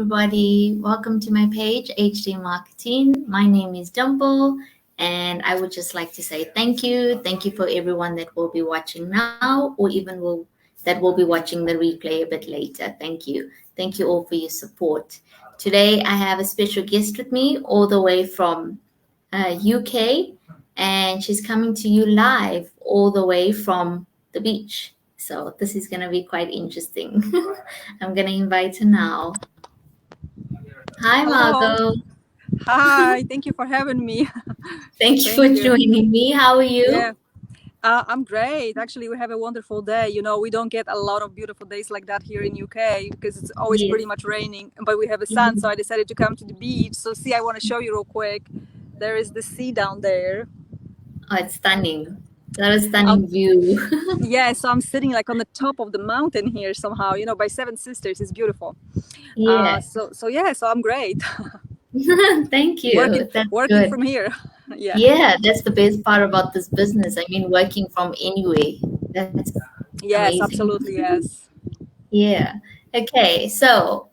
everybody. Welcome to my page, HD Marketing. My name is Dumbo, and I would just like to say thank you. Thank you for everyone that will be watching now, or even that will be watching the replay a bit later. Thank you. Thank you all for your support. Today, I have a special guest with me, all the way from UK, and she's coming to you live all the way from the beach. So this is going to be quite interesting. I'm going to invite her now. Hi, Hello. Margot. Hi. Thank you for having me. Thank you for Thank you. joining me. How are you? Yeah. I'm great. Actually, we have a wonderful day. We don't get a lot of beautiful days like that here in UK because it's always Yes. pretty much raining. But we have a sun, so I decided to come to the beach. So see, I want to show you real quick. There is the sea down there. Oh, it's stunning. That is a stunning view. Yeah, so I'm sitting like on the top of the mountain here somehow. By Seven Sisters. It's beautiful. Yeah. So I'm great. Thank working you. That's working good. from here. Yeah. Yeah, that's the best part about this business. I mean, working from anywhere. That's Yes, amazing. absolutely. Yes. Yeah. Okay. So,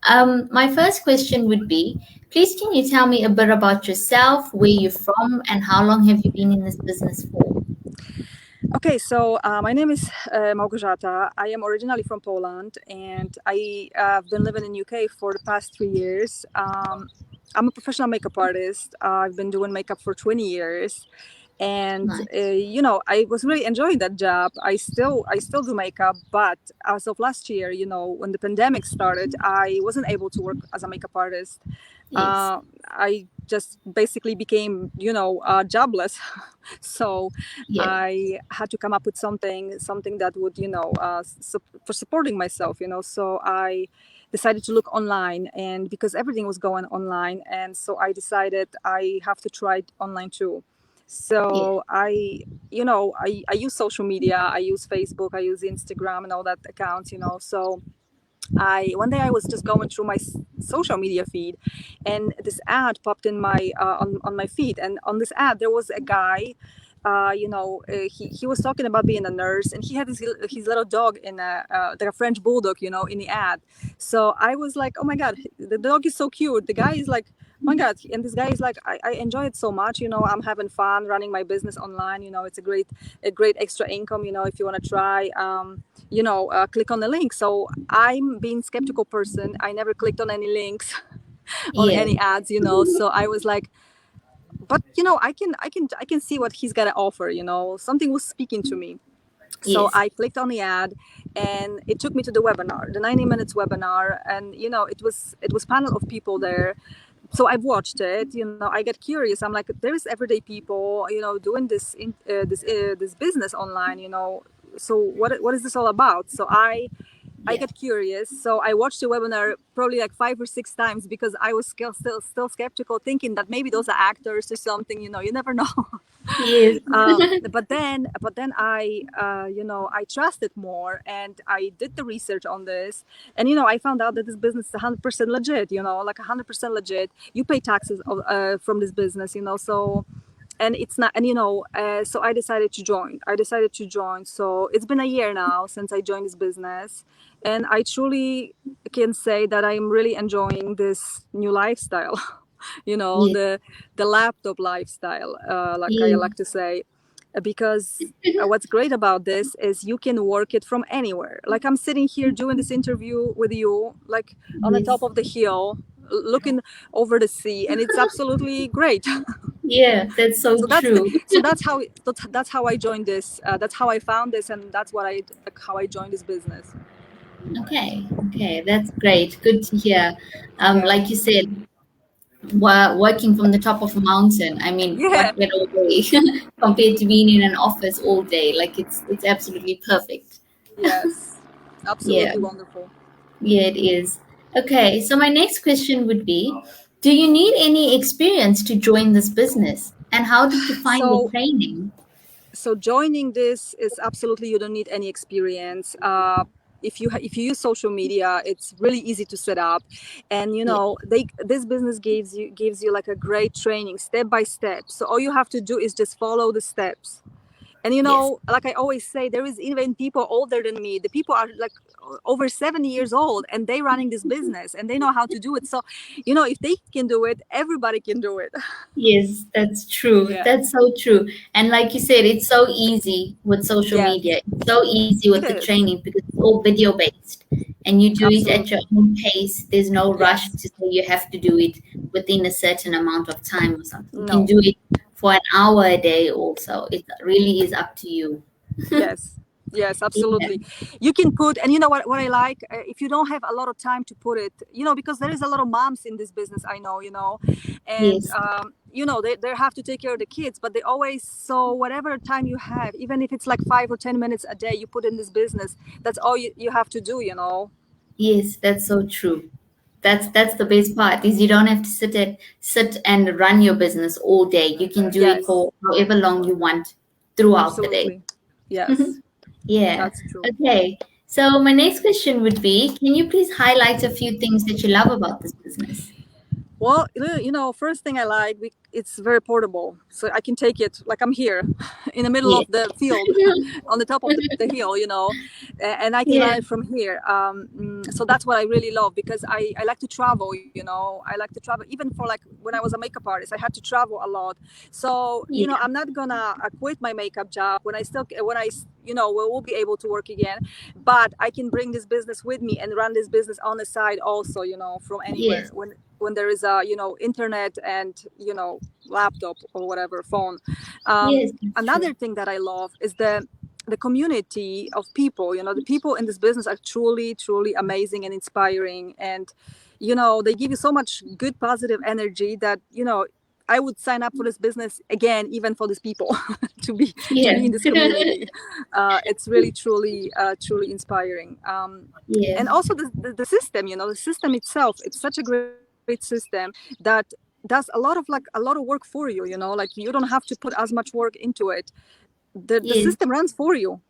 my first question would be, please can you tell me a bit about yourself, where you're from, and how long have you been in this business for? Okay, so my name is Małgorzata. I am originally from Poland, and I've been living in UK for the past 3 years. I'm a professional makeup artist. I've been doing makeup for 20 years, and Nice. I was really enjoying that job. I still do makeup, but as of last year, when the pandemic started, I wasn't able to work as a makeup artist. Yes. I just basically became, jobless. So Yeah. I had to come up with something that would, for supporting myself, So I decided to look online, and because everything was going online, and so I decided I have to try it online too. Yeah. So I use social media. I use Facebook. I use Instagram and all that accounts. So I one day I was just going through my social media feed, and this ad popped in my on my feed, and on this ad there was a guy. He was talking about being a nurse, and he had his little dog in like a French bulldog, in the ad. So I was like, oh my god, the dog is so cute. The guy is like, oh my god, and this guy is like, I enjoy it so much. I'm having fun running my business online. It's a great extra income. If you want to try. Click on the link. So I'm being skeptical person. I never clicked on any links on Yeah. any ads, So I was like, but I can see what he's gonna offer. Something was speaking to me. So Yes. I clicked on the ad, and it took me to the webinar, the 90 minutes webinar, and it was panel of people there. So I've watched it. I get curious. I'm like, there is everyday people, doing this business online. So what is this all about? So I Yeah. get curious. So I watched the webinar probably like 5 or 6 times because I was still skeptical, thinking that maybe those are actors or something. You never know. Yes. But then I trusted more, and I did the research on this, and I found out that this business is 100% legit. Like 100% legit. You pay taxes from this business. So. And it's not, and so I decided to join. So it's been a year now since I joined this business, and I truly can say that I'm really enjoying this new lifestyle. Yes. The laptop lifestyle, like I Yes. like to say, because what's great about this is you can work it from anywhere. Like I'm sitting here doing this interview with you, like on the top Yes. of the hill, looking over the sea, and it's absolutely great. Yeah, that's so So that's the true. so that's how I joined this. That's how I found this, and that's how I joined this business. Okay. Okay. That's great. Good to hear. Yeah. Like you said, working from the top of a mountain. I mean, Yeah. what better way compared to being in an office all day? Like it's absolutely perfect. Yes. Yeah. Absolutely wonderful. Yeah, it is. Okay, so my next question would be, do you need any experience to join this business? And how did you find the So training? so joining this is absolutely, you don't need any experience. If you use social media, it's really easy to set up, and Yeah. this business gives you like a great training step by step. So all you have to do is just follow the steps. And Yes. like I always say, there is even people older than me. The people are like over 70 years old, and they running this business and they know how to do it. So, if they can do it, everybody can do it. Yes, that's true. Yeah. That's so true. And like you said, it's so easy with social Yes, media. It's so easy it with the is. training because it's all video based and you do it at your Absolutely. own pace. There's no rush Yes. to say you have to do it within a certain amount of time or something. You can No. do it for an hour a day also. It really is up to you. Yes. Yes, Yeah. absolutely. You can put, and you know what I like, if you don't have a lot of time to put it, because there is a lot of moms in this business, I know, and, Yes. they have to take care of the kids, but they always, so whatever time you have, even if it's like 5 or 10 minutes a day you put in this business, that's all you have to do. Yes, that's so true. That's the best part is you don't have to sit and run your business all day. You can do it Yes, for however long you want throughout the day. absolutely. Yes, Yeah. that's true. Okay. So my next question would be, can you please highlight a few things that you love about this business? Well, first thing I like, it's very portable, so I can take it like I'm here, in the middle Yeah. of the field, on the top of the hill, and I can run Yeah. it from here. So that's what I really love, because I like to travel. I like to travel, even for like when I was a makeup artist, I had to travel a lot. So Yeah. I'm not gonna quit my makeup job when I will be able to work again, but I can bring this business with me and run this business on the side also, from anywhere Yes. when there is a internet and laptop or whatever phone. Yes, that's Another true. thing that I love is the community of people. The people in this business are truly truly amazing and inspiring, and they give you so much good positive energy that I would sign up for this business again, even for these people, to be Yeah. in this community. It's really truly truly inspiring. Yeah. And also the system, the system itself, it's such a great system that does a lot of work for you. Like you don't have to put as much work into it. The Yes, system runs for you.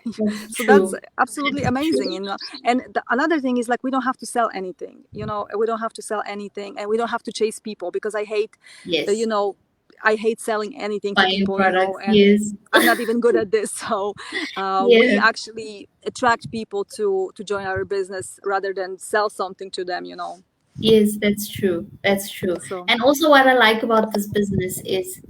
that's So that's true. absolutely That's amazing. true. And another thing is, like, we don't have to sell anything. We don't have to sell anything, and we don't have to chase people, because I hate uh, you Yes. know I hate selling anything to Buying people, products. and Yes. I'm not even good at this. So we Yeah. actually attract people to join our business rather than sell something to them. Yes, that's true. That's true. So And also, what I like about this business is,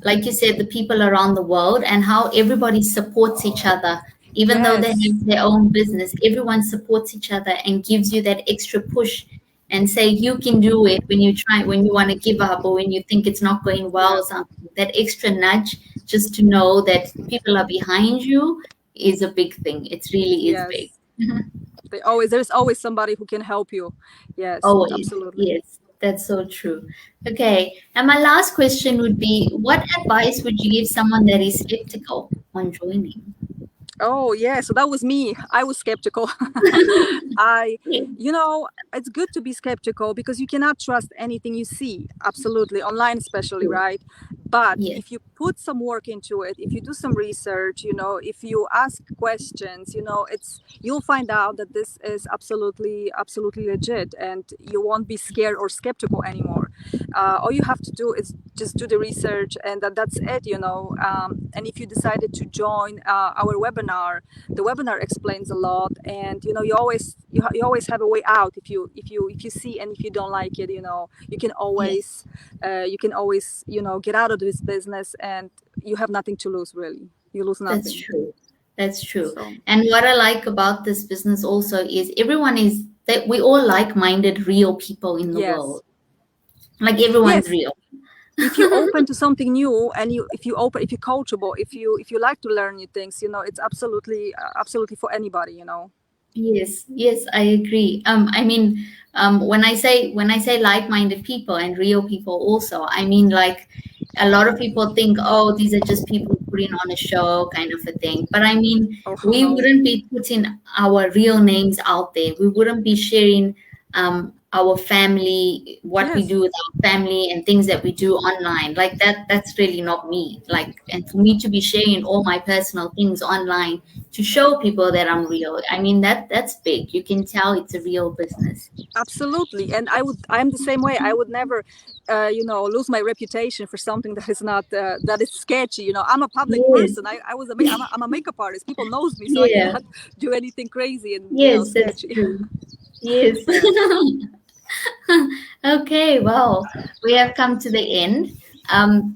like you said, the people around the world and how everybody supports each other. Even though they yes, have their own business, everyone supports each other and gives you that extra push and say you can do it when you try, when you want to give up or when you think it's not going well yeah, or something. That extra nudge just to know that people are behind you is a big thing. It really is big. yes. There's always somebody who can help you. Yes, Always. absolutely. Yes, that's so true. Okay. And my last question would be, what advice would you give someone that is skeptical on joining? Oh yeah, so that was me. I was skeptical. I, Yeah. it's good to be skeptical, because you cannot trust anything you see, absolutely, online especially, True. right? But Yes. if you put some work into it, if you do some research, if you ask questions, you'll find out that this is absolutely, absolutely legit, and you won't be scared or skeptical anymore. All you have to do is just do the research, and that's it. And if you decided to join our webinar, the webinar explains a lot, and you always have a way out. If you see and if you don't like it, Yes. you can always get out of this business, and you have nothing to lose, really. You lose That's nothing. true. That's true. So And what I like about this business also is everyone is that we all like-minded, real people in the yes, world. Like everyone's yes. real. If you're open to something new, and if you're coachable, if you like to learn new things, it's absolutely absolutely for anybody. Yes, yes, I agree. I mean, when I say like-minded people and real people also, I mean like a lot of people think, oh, these are just people putting on a show kind of a thing. But I mean, Oh we no. wouldn't be putting our real names out there. We wouldn't be sharing our family, what we Yes, do with our family and things that we do online. Like that's really not me. Like, and for me to be sharing all my personal things online to show people that I'm real, I mean, that's big. You can tell it's a real business. absolutely. And I'm the same way. I would never, lose my reputation for something that is not, that is sketchy. I'm a public Yes. person. I'm a makeup artist. People knows me, so I Yeah. cannot do anything crazy and, Yes, that's sketchy. true. Yes. Yeah. Okay, well, we have come to the end.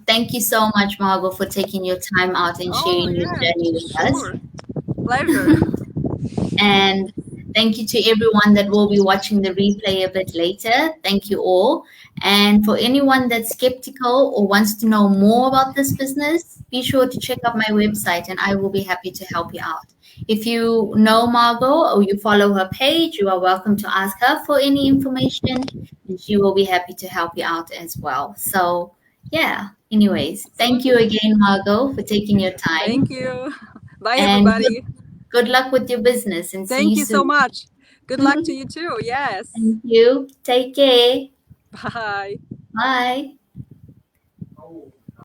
Thank you so much, Margot, for taking your time out and Oh, sharing your yeah, journey with us. sure. Pleasure. And thank you to everyone that will be watching the replay a bit later. Thank you all. And for anyone that's skeptical or wants to know more about this business, be sure to check out my website and I will be happy to help you out. If you know Margot or you follow her page, you are welcome to ask her for any information and she will be happy to help you out as well. So, yeah, anyways, thank you Absolutely. again, Margot, for taking your Thank time you. Bye, and everybody. good luck with your business and see Thank you you so soon. much. Good luck to you too. Yes. Thank you. Take care. Bye. Bye.